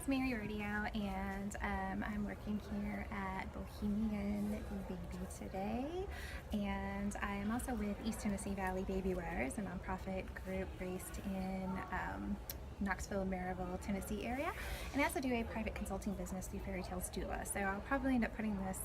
is Mary Radio, and I'm working here at Bohemian Baby today, and I am also with East Tennessee Valley Baby Wearers, a nonprofit group based in Knoxville, Maryville, Tennessee area, and I also do a private consulting business through Fairy Tales Doula. So I'll probably end up putting this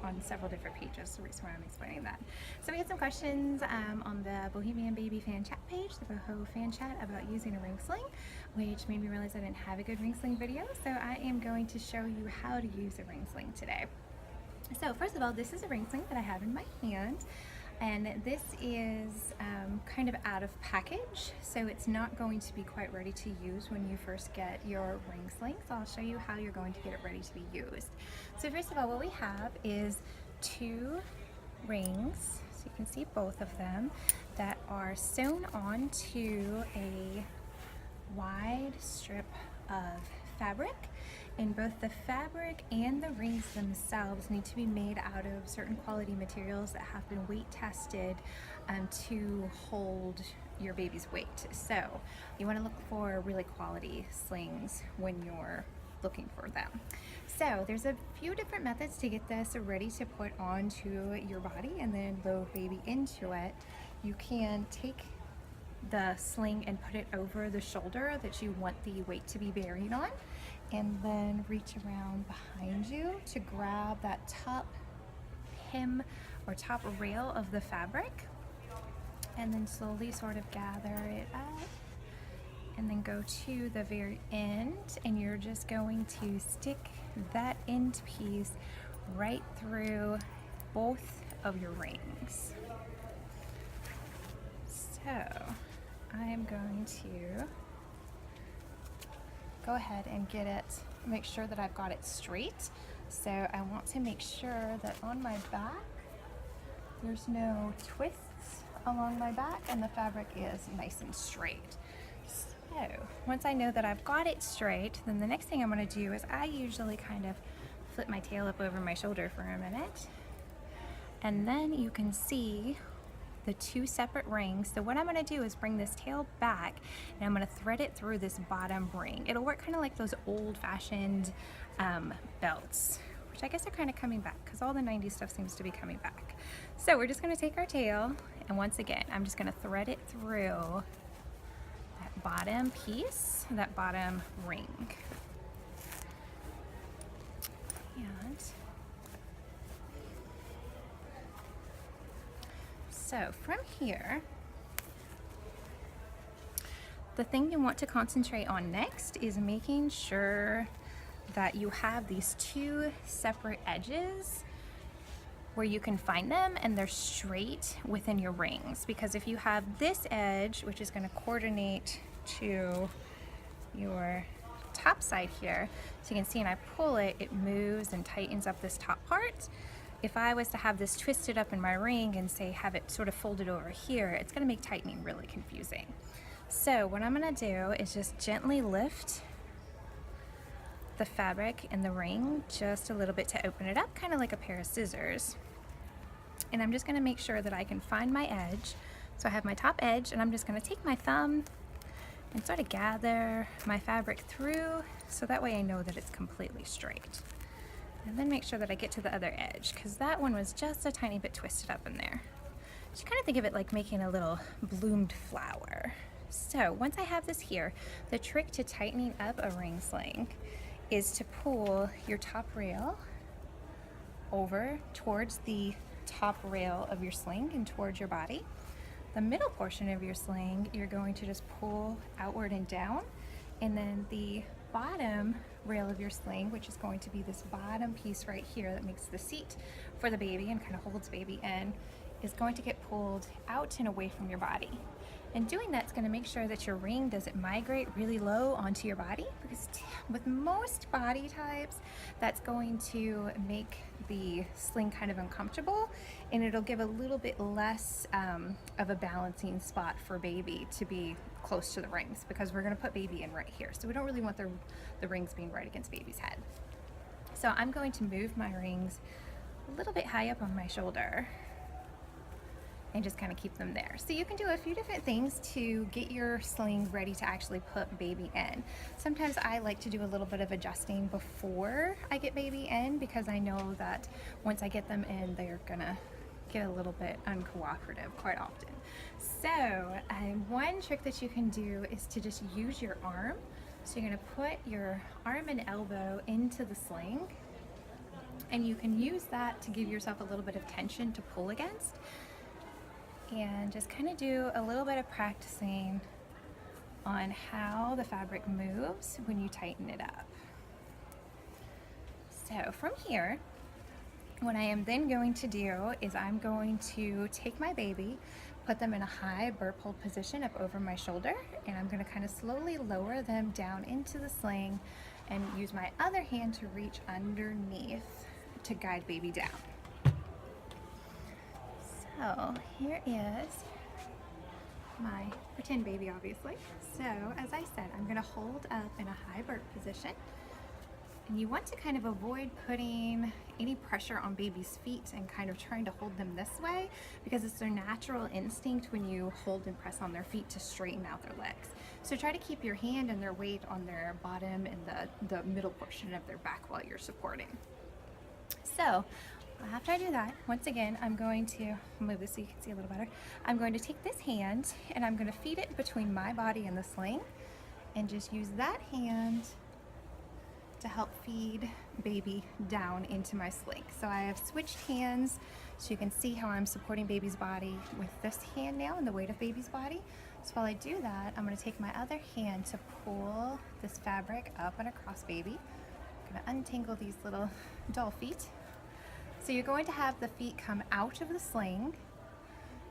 on several different pages, the reason why I'm explaining that. So we had some questions on the Bohemian Baby fan chat page, the Boho fan chat, about using a ring sling, which made me realize I didn't have a good ring sling video. So I am going to show you how to use a ring sling today. So first of all, this is a ring sling that I have in my hand. And this is kind of out of package, so it's not going to be quite ready to use when you first get your ring sling. So I'll show you how you're going to get it ready to be used. So first of all, what we have is two rings, so you can see both of them, that are sewn onto a wide strip of fabric. And both the fabric and the rings themselves need to be made out of certain quality materials that have been weight tested to hold your baby's weight. So you want to look for really quality slings when you're looking for them. So there's a few different methods to get this ready to put onto your body and then load baby into it. You can take the sling and put it over the shoulder that you want the weight to be buried on, and then reach around behind you to grab that top hem or top rail of the fabric, and then slowly sort of gather it up and then go to the very end, and you're just going to stick that end piece right through both of your rings. So I'm going to go ahead and get it, make sure that I've got it straight. So I want to make sure that on my back there's no twists along my back and the fabric is nice and straight. So once I know that I've got it straight, then the next thing I'm going to do is I usually kind of flip my tail up over my shoulder for a minute, and then you can see the two separate rings. So what I'm going to do is bring this tail back, and I'm going to thread it through this bottom ring. It'll work kind of like those old-fashioned belts, which I guess are kind of coming back because all the 90s stuff seems to be coming back. So we're just going to take our tail, and once again I'm just going to thread it through that bottom piece, that bottom ring. And so from here, the thing you want to concentrate on next is making sure that you have these two separate edges where you can find them and they're straight within your rings. Because if you have this edge, which is going to coordinate to your top side here, so you can see, and I pull it, it moves and tightens up this top part. If I was to have this twisted up in my ring and say have it sort of folded over here, it's going to make tightening really confusing. So what I'm going to do is just gently lift the fabric in the ring just a little bit to open it up, kind of like a pair of scissors. And I'm just going to make sure that I can find my edge. So I have my top edge, and I'm just going to take my thumb and sort of gather my fabric through, so that way I know that it's completely straight. And then make sure that I get to the other edge, because that one was just a tiny bit twisted up in there. So you kind of think of it like making a little bloomed flower. So once I have this here, the trick to tightening up a ring sling is to pull your top rail over towards the top rail of your sling and towards your body. The middle portion of your sling, you're going to just pull outward and down, and then the bottom rail of your sling, which is going to be this bottom piece right here that makes the seat for the baby and kind of holds baby in, is going to get pulled out and away from your body. And doing that's going to make sure that your ring doesn't migrate really low onto your body, because with most body types, that's going to make the sling kind of uncomfortable, and it'll give a little bit less of a balancing spot for baby to be close to the rings, because we're going to put baby in right here. So we don't really want the rings being right against baby's head. So I'm going to move my rings a little bit high up on my shoulder and just kind of keep them there. So you can do a few different things to get your sling ready to actually put baby in. Sometimes I like to do a little bit of adjusting before I get baby in, because I know that once I get them in, they're gonna get a little bit uncooperative quite often. So one trick that you can do is to just use your arm. So you're gonna put your arm and elbow into the sling, and you can use that to give yourself a little bit of tension to pull against, and just kind of do a little bit of practicing on how the fabric moves when you tighten it up. So from here, what I am then going to do is I'm going to take my baby, put them in a high burp hold position up over my shoulder, and I'm going to kind of slowly lower them down into the sling and use my other hand to reach underneath to guide baby down. So here is my pretend baby, obviously. So as I said, I'm going to hold up in a high burp position, and you want to kind of avoid putting any pressure on baby's feet and kind of trying to hold them this way, because it's their natural instinct when you hold and press on their feet to straighten out their legs. So try to keep your hand and their weight on their bottom and the middle portion of their back while you're supporting. So after I do that, once again, I'm going to move this so you can see a little better. I'm going to take this hand and I'm going to feed it between my body and the sling, and just use that hand to help feed baby down into my sling. So I have switched hands so you can see how I'm supporting baby's body with this hand now and the weight of baby's body. So while I do that, I'm going to take my other hand to pull this fabric up and across baby. I'm going to untangle these little doll feet. So you're going to have the feet come out of the sling,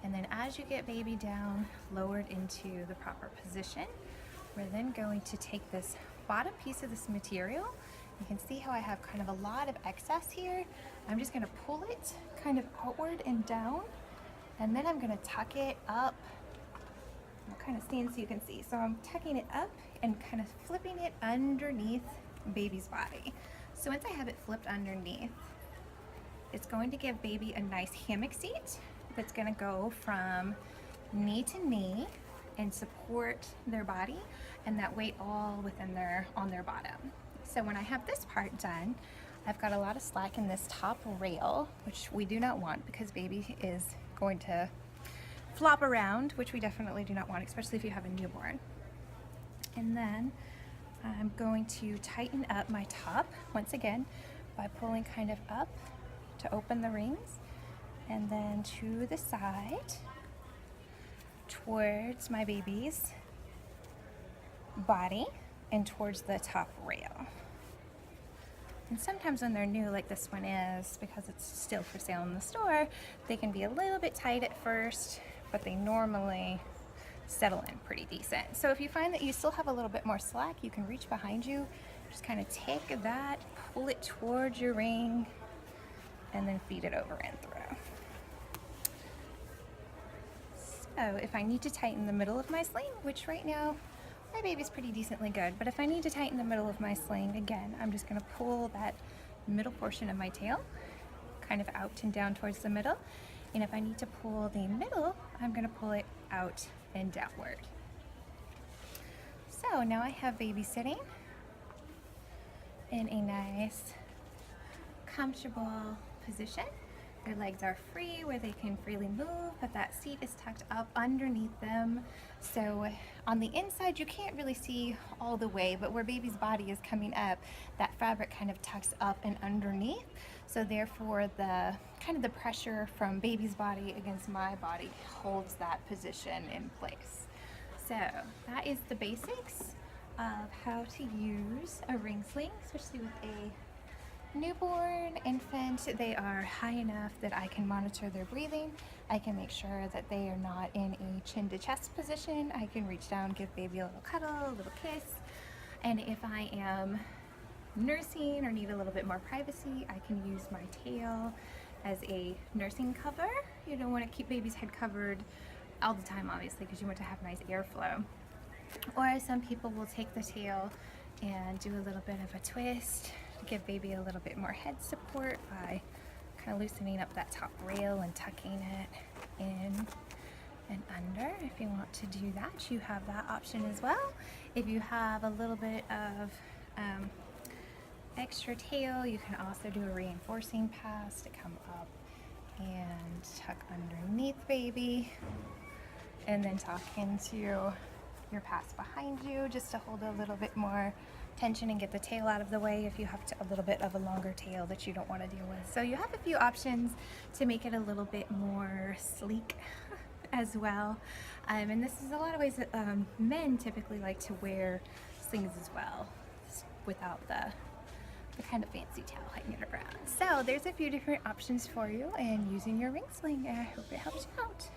and then as you get baby down, lowered into the proper position, we're then going to take this bottom piece of this material. You can see how I have kind of a lot of excess here. I'm just going to pull it kind of outward and down, and then I'm going to tuck it up. I'll kind of stand so you can see. So I'm tucking it up and kind of flipping it underneath baby's body. So once I have it flipped underneath, it's going to give baby a nice hammock seat that's going to go from knee to knee and support their body and that weight all within on their bottom. So when I have this part done, I've got a lot of slack in this top rail, which we do not want because baby is going to flop around, which we definitely do not want, especially if you have a newborn. And then I'm going to tighten up my top once again by pulling kind of up to open the rings, and then to the side towards my baby's body and towards the top rail. And sometimes when they're new, like this one is, because it's still for sale in the store, they can be a little bit tight at first, but they normally settle in pretty decent. So if you find that you still have a little bit more slack, you can reach behind you, just kind of take that, pull it towards your ring, and then feed it over and through. So if I need to tighten the middle of my sling, which right now my baby's pretty decently good, but if I need to tighten the middle of my sling, again, I'm just going to pull that middle portion of my tail kind of out and down towards the middle. And if I need to pull the middle, I'm going to pull it out and downward. So now I have baby sitting in a nice, comfortable position. Their legs are free where they can freely move, but that seat is tucked up underneath them. So on the inside, you can't really see all the way, but where baby's body is coming up, that fabric kind of tucks up and underneath. So therefore, the kind of the pressure from baby's body against my body holds that position in place. So that is the basics of how to use a ring sling, especially with a newborn infant. They are high enough that I can monitor their breathing. I can make sure that they are not in a chin to chest position. I can reach down, give baby a little cuddle, a little kiss. And if I am nursing or need a little bit more privacy, I can use my tail as a nursing cover. You don't want to keep baby's head covered all the time, obviously, because you want to have nice airflow. Or some people will take the tail and do a little bit of a twist, give baby a little bit more head support by kind of loosening up that top rail and tucking it. in and under. If you want to do that, you have that option as well. If you have a little bit of extra tail, you can also do a reinforcing pass to come up and tuck underneath baby, and then tuck into your pass behind you just to hold a little bit more tension and get the tail out of the way if you have a little bit of a longer tail that you don't want to deal with. So you have a few options to make it a little bit more sleek as well. And this is a lot of ways that men typically like to wear slings as well, without the kind of fancy tail hanging around. So there's a few different options for you in using your ring sling, and I hope it helps you out.